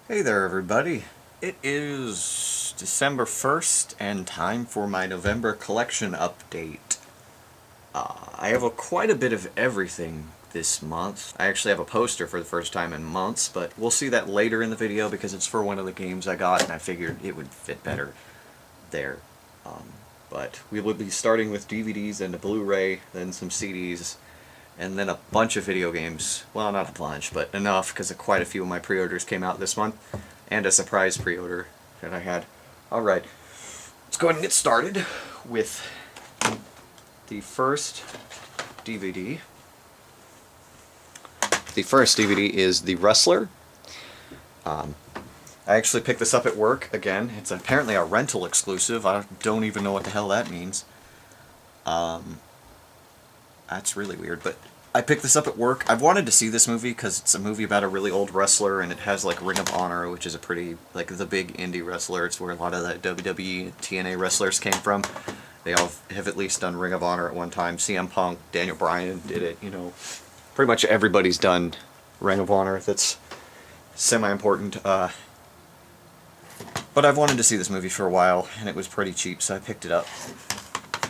Hey there everybody. It is December 1st and time for my November collection update. I have quite a bit of everything this month. I actually have a poster for the first time in months, but we'll see that later in the video because it's for one of the games I got and I figured it would fit better there. But we will be starting with DVDs and a Blu-ray, then some CDs, and then a bunch of video games. Well, not a bunch, but enough because quite a few of my pre-orders came out this month, and a surprise pre-order that I had. Alright, let's go ahead and get started with the first DVD. The first DVD is The Wrestler. I actually picked this up at work again. It's apparently a rental exclusive. I don't even know what the hell that means. That's really weird, but I picked this up at work. I've wanted to see this movie because it's a movie about a really old wrestler, and it has like Ring of Honor, which is a pretty, like, the big indie wrestler. It's where a lot of the WWE, TNA wrestlers came from. They all have at least done Ring of Honor at one time. CM Punk, Daniel Bryan did it, you know. Pretty much everybody's done Ring of Honor that's semi-important. But I've wanted to see this movie for a while, and it was pretty cheap, so I picked it up.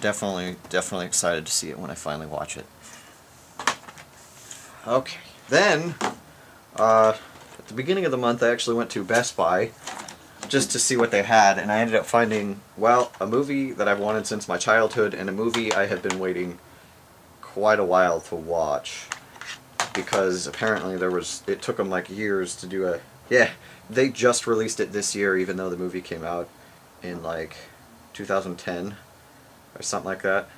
Definitely excited to see it when I finally watch it. Okay, then, at the beginning of the month I actually went to Best Buy just to see what they had, and I ended up finding, well, a movie that I've wanted since my childhood, and a movie I had been waiting quite a while to watch, because apparently it took them like years to do they just released it this year, even though the movie came out in like 2010 or something like that.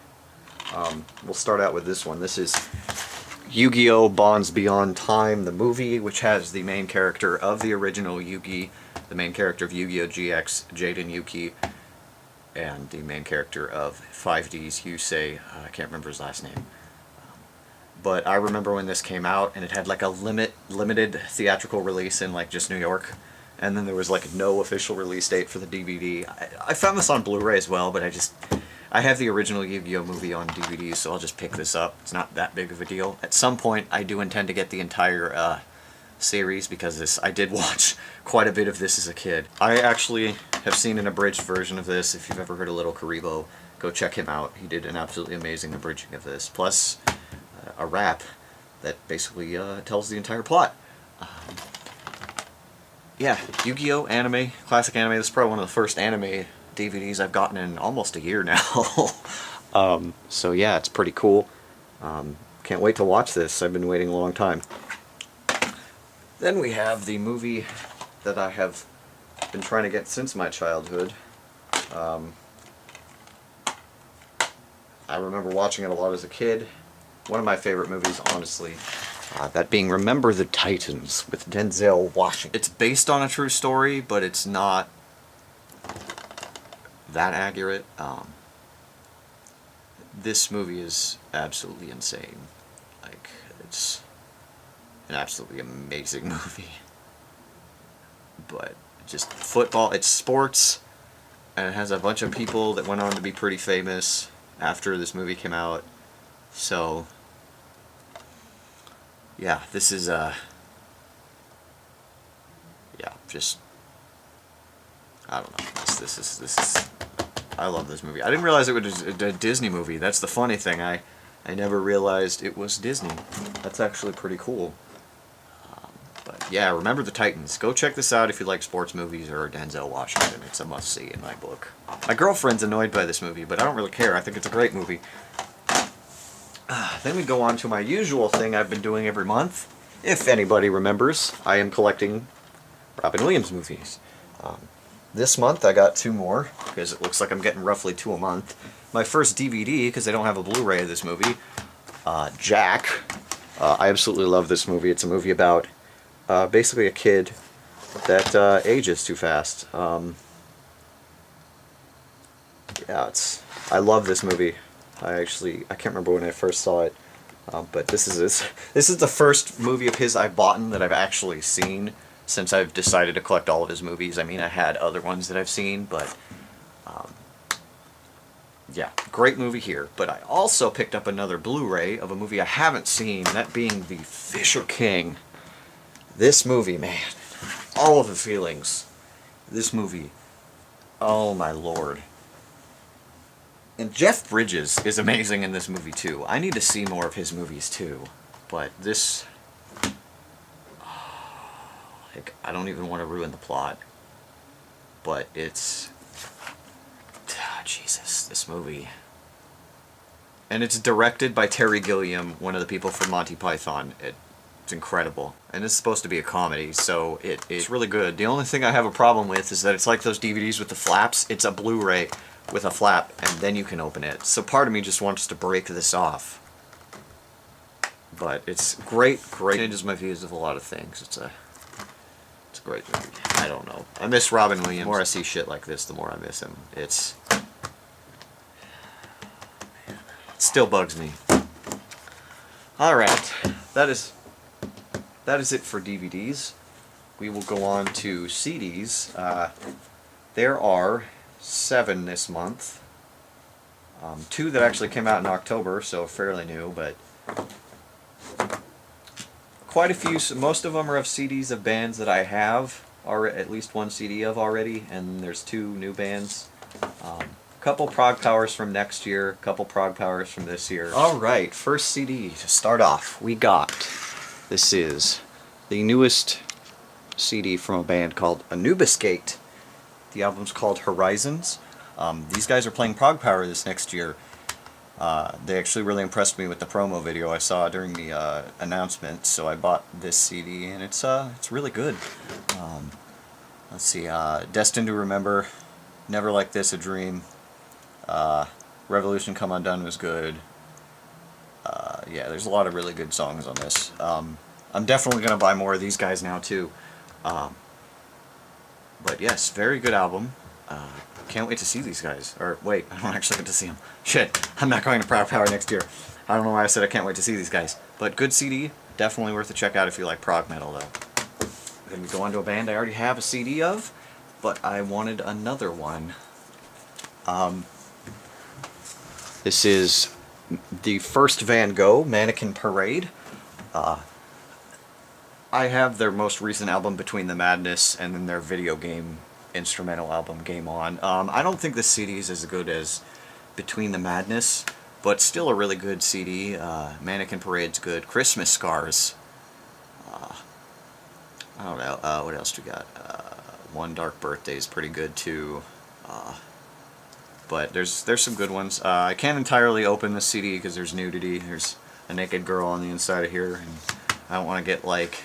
We'll start out with this one. This is Yu-Gi-Oh! Bonds Beyond Time, the movie, which has the main character of the original Yugi, the main character of Yu-Gi-Oh! GX, Jaden Yuki, and the main character of 5D's Yusei, I can't remember his last name. But I remember when this came out, and it had like a limited theatrical release in like just New York, and then there was like no official release date for the DVD. I found this on Blu-ray as well, but I have the original Yu-Gi-Oh! Movie on DVD, so I'll just pick this up. It's not that big of a deal. At some point, I do intend to get the entire series, because I did watch quite a bit of this as a kid. I actually have seen an abridged version of this. If you've ever heard of Little Karibo, go check him out. He did an absolutely amazing abridging of this. Plus, a rap that basically tells the entire plot. Yeah, Yu-Gi-Oh! Anime, classic anime. This is probably one of the first anime DVDs I've gotten in almost a year now. So yeah, it's pretty cool. Can't wait to watch this. I've been waiting a long time. Then we have the movie that I have been trying to get since my childhood. I remember watching it a lot as a kid. One of my favorite movies, honestly. That being Remember the Titans with Denzel Washington. It's based on a true story, but it's not that accurate. This movie is absolutely insane. Like, it's an absolutely amazing movie. But just football, it's sports, and it has a bunch of people that went on to be pretty famous after this movie came out. So yeah, this is just, I don't know. This is I love this movie. I didn't realize it was a Disney movie. That's the funny thing. I never realized it was Disney. That's actually pretty cool. But yeah, Remember the Titans. Go check this out if you like sports movies or Denzel Washington. It's a must-see in my book. My girlfriend's annoyed by this movie, but I don't really care. I think it's a great movie. Then we go on to my usual thing I've been doing every month. If anybody remembers, I am collecting Robin Williams movies. This month I got 2 more, because it looks like I'm getting roughly 2 a month. My first DVD, because I don't have a Blu-ray of this movie, Jack. I absolutely love this movie. It's a movie about basically a kid that ages too fast. Yeah, I love this movie. I can't remember when I first saw it, but this is the first movie of his I've bought that I've actually seen since I've decided to collect all of his movies. I mean, I had other ones that I've seen, but yeah, great movie here. But I also picked up another Blu-ray of a movie I haven't seen, that being The Fisher King. This movie, man, all of the feelings. This movie, oh my lord. And Jeff Bridges is amazing in this movie too. I need to see more of his movies too. But this... Like, I don't even want to ruin the plot. But it's... Jesus, this movie. And it's directed by Terry Gilliam, one of the people from Monty Python. It's incredible. And it's supposed to be a comedy, so it's really good. The only thing I have a problem with is that it's like those DVDs with the flaps. It's a Blu-ray with a flap, and then you can open it. So part of me just wants to break this off. But it's great. Changes my views of a lot of things. It's a great movie. I don't know. I miss Robin Williams. The more I see shit like this, the more I miss him. It still bugs me. Alright. That is it for DVDs. We will go on to CDs. There are 7 this month. 2 that actually came out in October, so fairly new, but quite a few. Most of them are of CDs of bands that I have, or at least one CD of already, and there's 2 new bands. Couple prog powers from next year, couple prog powers from this year. Alright, first CD to start off, we got, this is the newest CD from a band called Anubiscate. The album's called Horizons. These guys are playing prog power this next year. They actually really impressed me with the promo video I saw during the announcement, so I bought this CD, and it's really good. Let's see, Destined to Remember, Never Like This, A Dream, Revolution Come Undone was good. Yeah, there's a lot of really good songs on this. I'm definitely going to buy more of these guys now too. But yes, very good album. Can't wait to see these guys. Or wait, I don't actually get to see them. Shit, I'm not going to Prog Power next year. I don't know why I said I can't wait to see these guys. But good CD, definitely worth a check out if you like prog metal though. Then we go on to a band I already have a CD of, but I wanted another one. This is the first Van Gogh, Mannequin Parade. I have their most recent album, Between the Madness, and then their video game instrumental album, Game On. I don't think the CD is as good as Between the Madness, but still a really good CD. Mannequin Parade's good. Christmas Scars. I don't know. What else do we got? One Dark Birthday is pretty good too. But there's some good ones. I can't entirely open the CD because there's nudity. There's a naked girl on the inside of here, and I don't want to get like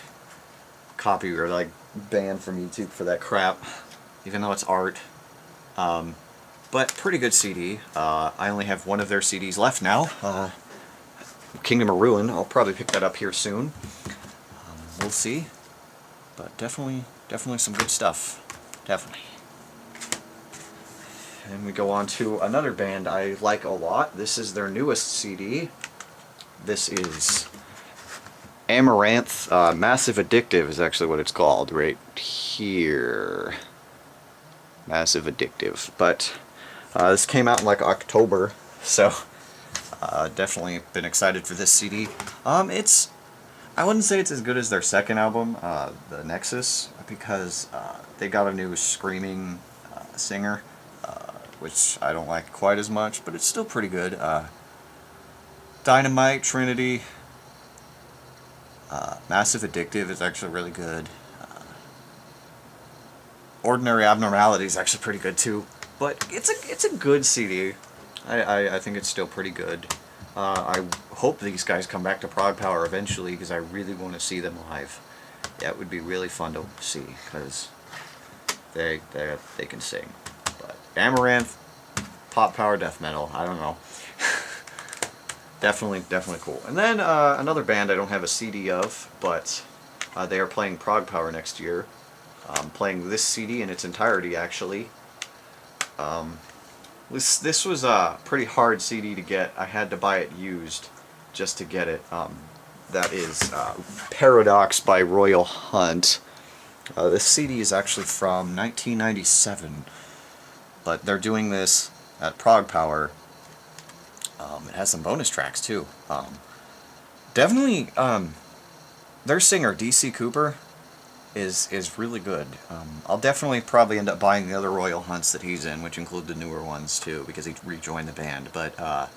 copy or like banned from YouTube for that crap, even though it's art. But pretty good CD. I only have one of their CDs left now. Kingdom of Ruin. I'll probably pick that up here soon. We'll see. But definitely some good stuff. Definitely. And we go on to another band I like a lot. This is their newest CD. This is Amaranth. Massive Addictive is actually what it's called right here. Massive Addictive. But this came out in like October, so definitely been excited for this CD. I wouldn't say it's as good as their second album, The Nexus, because they got a new screaming singer, which I don't like quite as much, but it's still pretty good. Dynamite, Trinity, Massive Addictive is actually really good. Ordinary Abnormality is actually pretty good too, but it's a good CD. I think it's still pretty good. I hope these guys come back to Prog Power eventually because I really want to see them live. That would be really fun to see because they can sing. But Amaranth, pop power death metal, I don't know. Definitely cool. And then another band I don't have a CD of, but they are playing Prog Power next year. Playing this CD in its entirety actually. This was a pretty hard CD to get. I had to buy it used just to get it. That is Paradox by Royal Hunt. This CD is actually from 1997, but they're doing this at Prog Power. It has some bonus tracks too. Definitely, their singer DC Cooper, is really good. I'll definitely probably end up buying the other Royal Hunts that he's in, which include the newer ones too, because he rejoined the band. But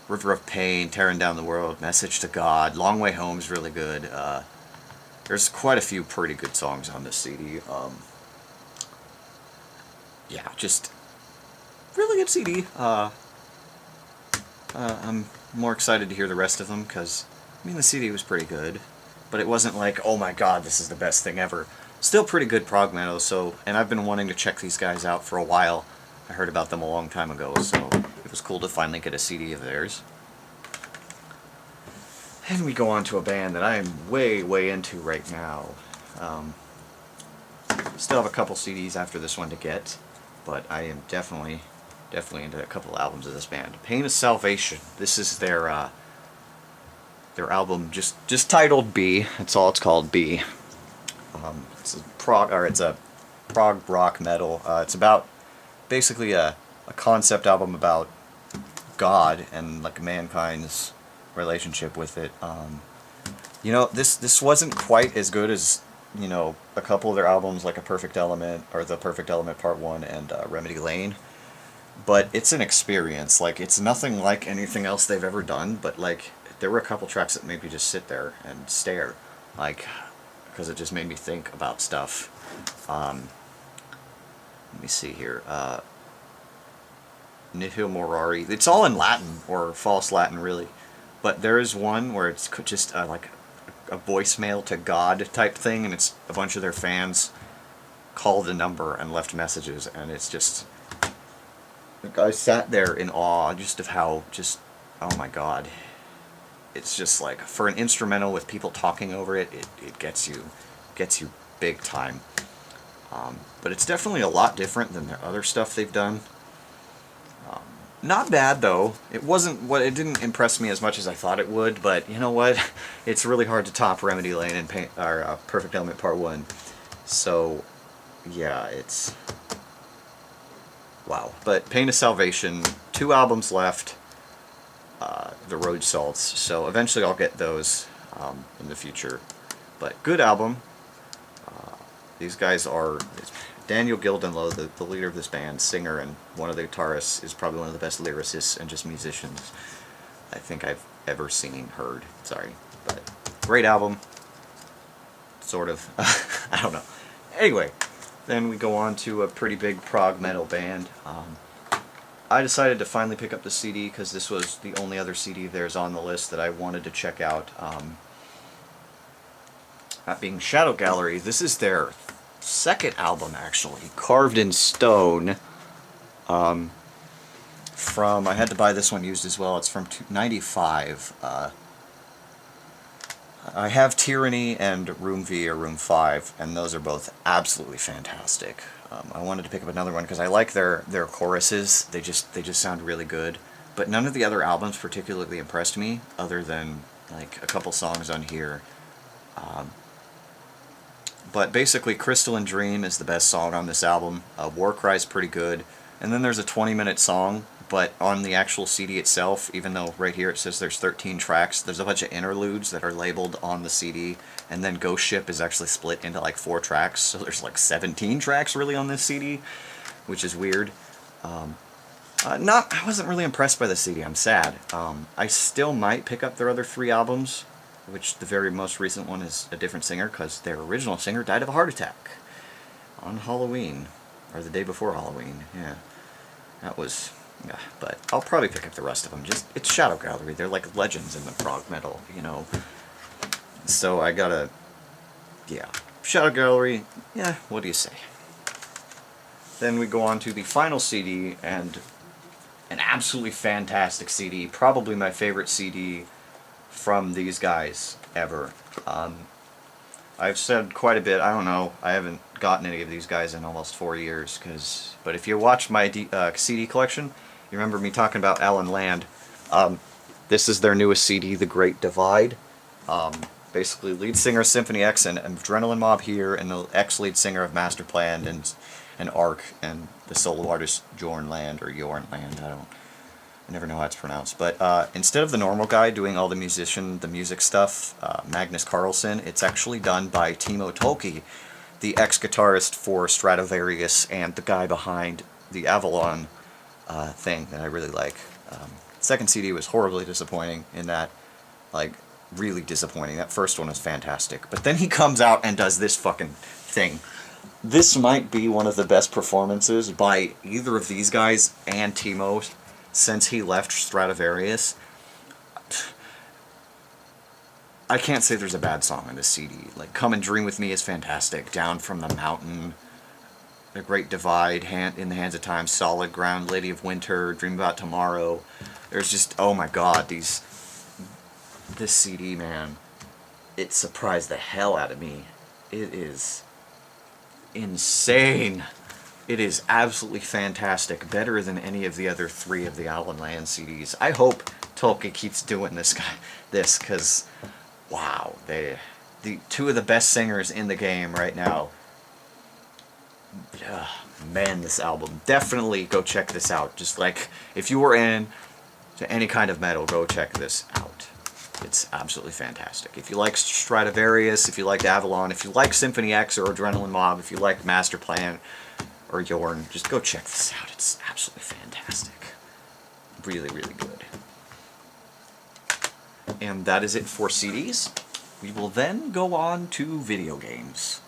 River of Pain, Tearing Down the World, Message to God, Long Way Home is really good. There's quite a few pretty good songs on this CD. Yeah, just really good CD. I'm more excited to hear the rest of them because, I mean, the CD was pretty good, but it wasn't like, oh my god, this is the best thing ever. Still pretty good prog metal, so, and I've been wanting to check these guys out for a while. I heard about them a long time ago, so it was cool to finally get a CD of theirs. And we go on to a band that I am way, way into right now. Still have a couple CDs after this one to get, but I am definitely into a couple albums of this band. Pain of Salvation. This is their album, just titled B. That's all it's called, B. It's a prog rock metal. It's about basically a concept album about God and like mankind's relationship with it. You know, this wasn't quite as good as, you know, a couple of their albums like A Perfect Element or The Perfect Element Part 1 and Remedy Lane. But it's an experience. Like, it's nothing like anything else they've ever done, but like there were a couple tracks that made me just sit there and stare, like, because it just made me think about stuff. Let me see here. Nihil Morari. It's all in Latin, or false Latin, really. But there is one where it's just like a voicemail to God type thing, and it's a bunch of their fans called a number and left messages, and it's just... I sat there in awe just of how oh my god. It's just like, for an instrumental with people talking over it, it gets you big time. But it's definitely a lot different than their other stuff they've done. Not bad though. It didn't impress me as much as I thought it would, but you know what? It's really hard to top Remedy Lane and Perfect Element Part 1. So, yeah, it's... wow. But Pain of Salvation, 2 albums left, The Road Salts, so eventually I'll get those in the future. But good album. These guys are... Daniel Gildenlow, the leader of this band, singer, and one of the guitarists, is probably one of the best lyricists and just musicians I think I've ever heard. Sorry. But great album. Sort of. I don't know. Anyway, then we go on to a pretty big prog metal band. I decided to finally pick up the CD because this was the only other CD of theirs on the list that I wanted to check out. That being Shadow Gallery. This is their second album, actually, Carved in Stone. From, I had to buy this one used as well, it's from 95. I have Tyranny and Room V or Room 5, and those are both absolutely fantastic. I wanted to pick up another one because I like their choruses. They just sound really good. But none of the other albums particularly impressed me, other than like a couple songs on here. But basically, Crystalline Dream is the best song on this album. Warcry is pretty good. And then there's a 20-minute song, but on the actual CD itself, even though right here it says there's 13 tracks, there's a bunch of interludes that are labeled on the CD, and then Ghost Ship is actually split into like 4 tracks, so there's like 17 tracks really on this CD, which is weird. I wasn't really impressed by the CD, I'm sad. I still might pick up their other 3 albums, which the very most recent one is a different singer, because their original singer died of a heart attack on Halloween, or the day before Halloween. Yeah, that was... yeah, but I'll probably pick up the rest of them. It's Shadow Gallery. They're like legends in the prog metal, you know. So I gotta... yeah, Shadow Gallery, yeah, what do you say? Then we go on to the final CD, and an absolutely fantastic CD, probably my favorite CD from these guys ever. I've said quite a bit. I don't know. I haven't gotten any of these guys in almost 4 years. But if you watch my CD collection, you remember me talking about Alan Land. This is their newest CD, The Great Divide. Basically, lead singer of Symphony X and Adrenaline Mob here, and the ex-lead singer of Masterplan and Ark, and the solo artist Jorn Land, or Jorn Land. I don't I never know how it's pronounced. But instead of the normal guy doing all the music stuff, Magnus Carlsen, it's actually done by Timo Tolkki, the ex-guitarist for Stratovarius and the guy behind the Avalon thing that I really like. Second CD was horribly disappointing in that, like, really disappointing. That first one was fantastic. But then he comes out and does this fucking thing. This might be one of the best performances by either of these guys and Timo since he left Stratovarius. I can't say there's a bad song on this CD. Like, Come and Dream With Me is fantastic. Down from the Mountain, The Great Divide, In the Hands of Time, Solid Ground, Lady of Winter, Dream About Tomorrow. There's just, oh my god, this CD, man, it surprised the hell out of me. It is insane. It is absolutely fantastic. Better than any of the other 3 of the Alan Land CDs. I hope Tolkki keeps doing this, because, wow, the 2 of the best singers in the game right now. Man, this album. Definitely go check this out. Just like, if you were into any kind of metal, go check this out. It's absolutely fantastic. If you like Stratovarius, if you like Avalon, if you like Symphony X or Adrenaline Mob, if you like Master Plan or Yorn, just go check this out. It's absolutely fantastic. Really, really good. And that is it for CDs. We will then go on to video games.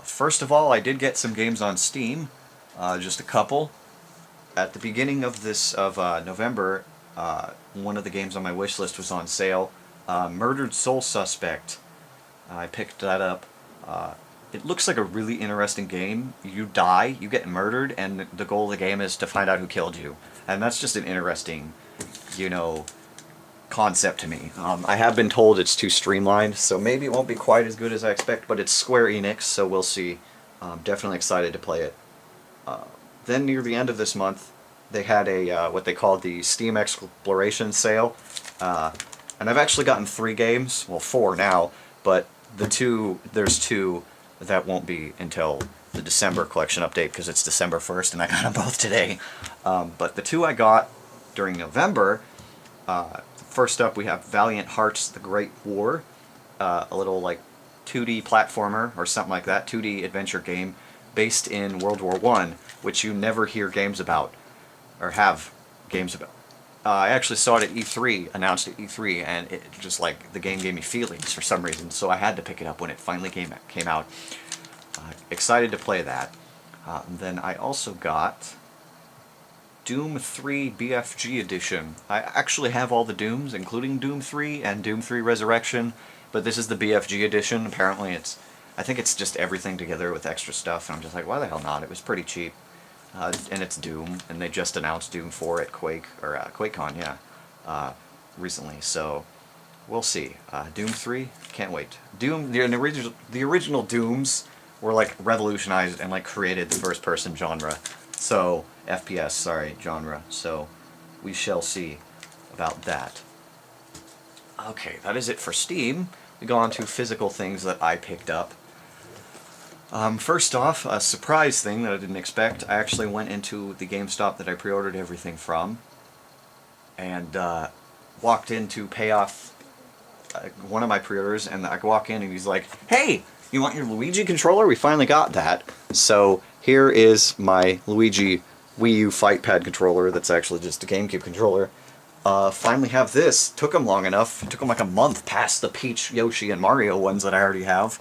First of all, I did get some games on Steam, just a couple. At the beginning of November, one of the games on my wish list was on sale. Murdered Soul Suspect. I picked that up. It looks like a really interesting game. You die, you get murdered, and the goal of the game is to find out who killed you. And that's just an interesting, concept to me. I have been told it's too streamlined, so maybe it won't be quite as good as I expect, but it's Square Enix, so we'll see. I'm definitely excited to play it. Then near the end of this month, they had a what they called the Steam Exploration Sale, and I've actually gotten 3 games, well 4 now, but there's 2 that won't be until the December collection update because it's December 1st and I got them both today. But the 2 I got during November, first up we have Valiant Hearts The Great War, a little like 2D platformer or something like that, 2D adventure game based in World War I, which you never hear games about, or have games about. I actually saw it at E3, announced at E3, and it just like, the game gave me feelings for some reason, so I had to pick it up when it finally came out. Excited to play that. Then I also got Doom 3 BFG Edition. I actually have all the Dooms, including Doom 3 and Doom 3 Resurrection, but this is the BFG Edition. Apparently I think it's just everything together with extra stuff, and I'm just like, why the hell not? It was pretty cheap. And it's Doom, and they just announced Doom 4 at QuakeCon, yeah, recently, so we'll see. Doom 3, can't wait. Doom, the original Dooms were like revolutionized and like created the first-person genre, so FPS, sorry, genre, so we shall see about that. Okay, that is it for Steam. We go on to physical things that I picked up. First off, a surprise thing that I didn't expect. I actually went into the GameStop that I pre-ordered everything from and walked in to pay off one of my pre-orders, and I walk in and he's like, "Hey, you want your Luigi controller? We finally got that." So here is my Luigi Wii U Fight Pad controller that's actually just a Gamecube controller. Finally have this. Took them long enough. It took them like a month past the Peach, Yoshi, and Mario ones that I already have.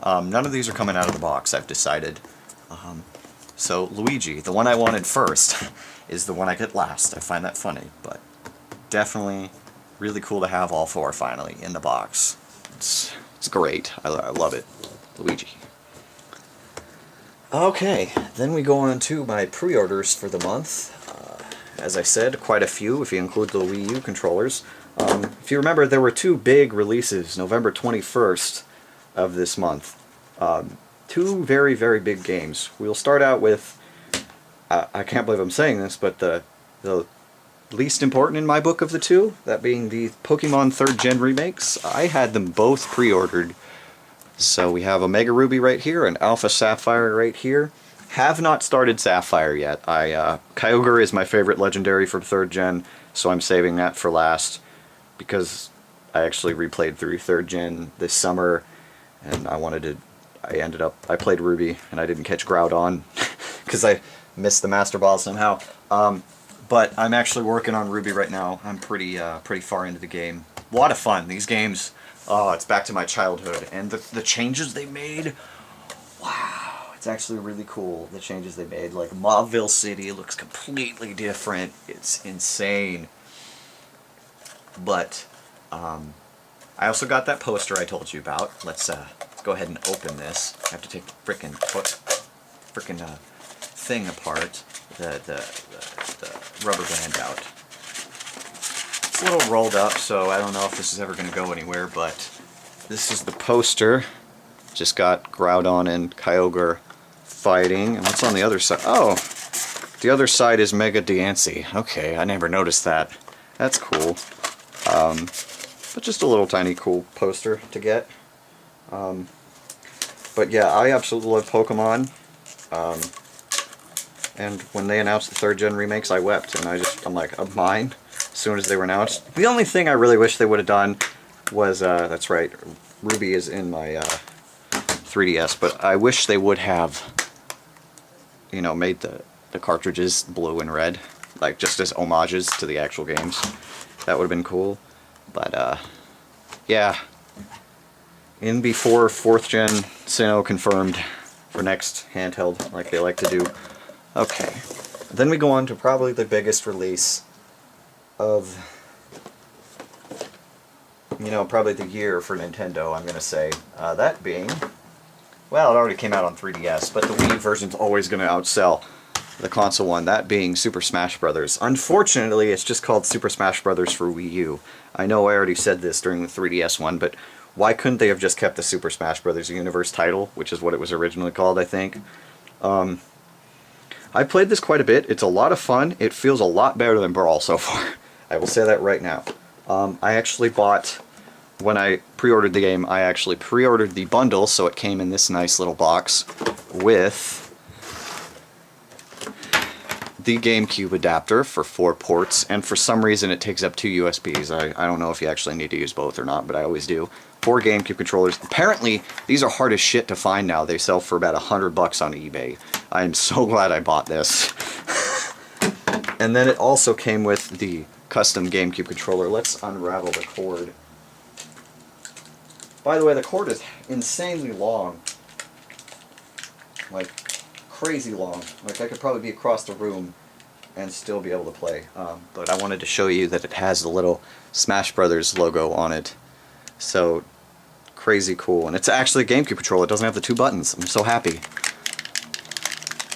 None of these are coming out of the box, I've decided. So Luigi, the one I wanted first, is the one I get last. I find that funny, but definitely really cool to have all 4 finally in the box. It's great. I love it. Luigi. Okay, then we go on to my pre-orders for the month. As I said, quite a few if you include the Wii U controllers. If you remember, there were 2 big releases, November 21st of this month. 2 very, very big games. We'll start out with, I can't believe I'm saying this, but the least important in my book of the 2, that being the Pokemon 3rd Gen Remakes. I had them both pre-ordered. So we have Omega Ruby right here and Alpha Sapphire right here. Have not started Sapphire yet. Kyogre is my favorite legendary from 3rd gen, so I'm saving that for last, because I actually replayed through 3rd gen this summer, and I played Ruby, and I didn't catch Groudon, because I missed the Master Ball somehow. But I'm actually working on Ruby right now. I'm pretty far into the game. A lot of fun. These games, oh, it's back to my childhood, and the changes they made, wow. It's actually really cool, the changes they made. Like, Mauville City looks completely different. It's insane. But, I also got that poster I told you about. Let's go ahead and open this. I have to take the frickin' thing apart. The rubber band out. It's a little rolled up, so I don't know if this is ever going to go anywhere, but this is the poster. Just got Groudon and Kyogre fighting. And what's on the other side? Oh, the other side is Mega Diancie. Okay, I never noticed that. That's cool. But just a little tiny cool poster to get. But yeah, I absolutely love Pokemon. And when they announced the 3rd gen remakes, I wept, and I'm like, mine? As soon as they were announced. The only thing I really wish they would have done was, that's right, Ruby is in my 3DS, but I wish they would have, you know, made the cartridges blue and red, like just as homages to the actual games. That would have been cool. But, yeah. In before 4th gen, Sinnoh confirmed for next handheld, like they like to do. Okay. Then we go on to probably the biggest release of, you know, probably the year for Nintendo, I'm going to say. That being, well, it already came out on 3DS, but the Wii version's always going to outsell the console one, that being Super Smash Bros. Unfortunately, it's just called Super Smash Bros. For Wii U. I know I already said this during the 3DS one, but why couldn't they have just kept the Super Smash Bros. Universe title, which is what it was originally called, I think. I played this quite a bit. It's a lot of fun. It feels a lot better than Brawl so far. I will say that right now. I actually bought, when I pre-ordered the game, I actually pre-ordered the bundle, so it came in this nice little box with the Gamecube adapter for 4 ports, and for some reason it takes up 2 USBs. I don't know if you actually need to use both or not, but I always do. 4 Gamecube controllers. Apparently, these are hard as shit to find now. They sell for about $100 on eBay. I am so glad I bought this. And then it also came with the custom Gamecube controller. Let's unravel the cord. By the way, the cord is insanely long. Like, crazy long. Like, I could probably be across the room and still be able to play. But I wanted to show you that it has the little Smash Brothers logo on it. So, crazy cool. And it's actually a Gamecube controller. It doesn't have the 2 buttons. I'm so happy.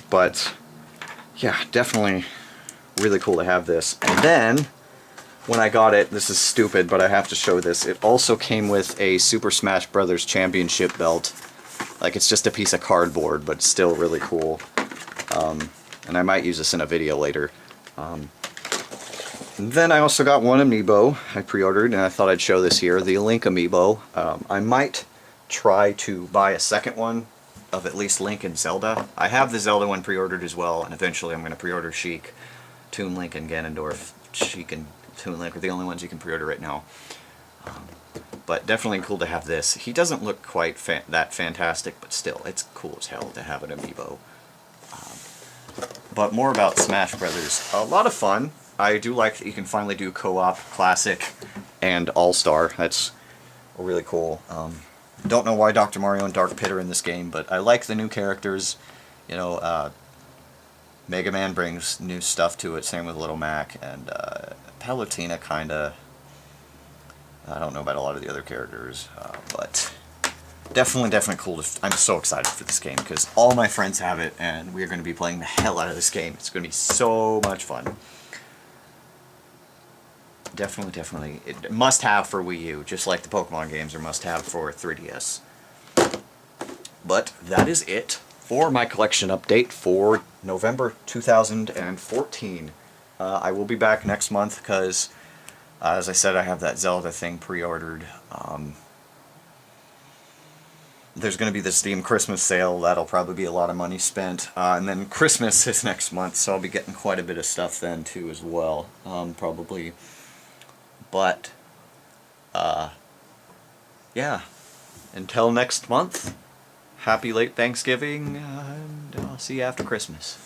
But, yeah, definitely really cool to have this. And then, when I got it, this is stupid, but I have to show this, it also came with a Super Smash Bros. Championship belt. Like, it's just a piece of cardboard, but still really cool. And I might use this in a video later. And then I also got one Amiibo I pre-ordered, and I thought I'd show this here, the Link Amiibo. I might try to buy a second one of at least Link and Zelda. I have the Zelda one pre-ordered as well, and eventually I'm going to pre-order Sheik, Toon Link, and Ganondorf. Sheik and Toon Link are the only ones you can pre-order right now. But definitely cool to have this. He doesn't look quite that fantastic, but still, it's cool as hell to have an Amiibo. But more about Smash Brothers. A lot of fun. I do like that you can finally do co-op, Classic, and All-Star. That's really cool. Don't know why Dr. Mario and Dark Pit are in this game, but I like the new characters. You know, Mega Man brings new stuff to it, same with Little Mac, and Palutena kinda... I don't know about a lot of the other characters, but definitely cool. I'm so excited for this game because all my friends have it, and we are going to be playing the hell out of this game. It's going to be so much fun. Definitely. It must-have for Wii U, just like the Pokemon games are must-have for 3DS. But that is it for my collection update for November 2014. I will be back next month because... as I said, I have that Zelda thing pre-ordered. there's going to be the Steam Christmas sale. That'll probably be a lot of money spent. And then Christmas is next month, so I'll be getting quite a bit of stuff then too as well, probably. But, yeah. Until next month, happy late Thanksgiving, and I'll see you after Christmas.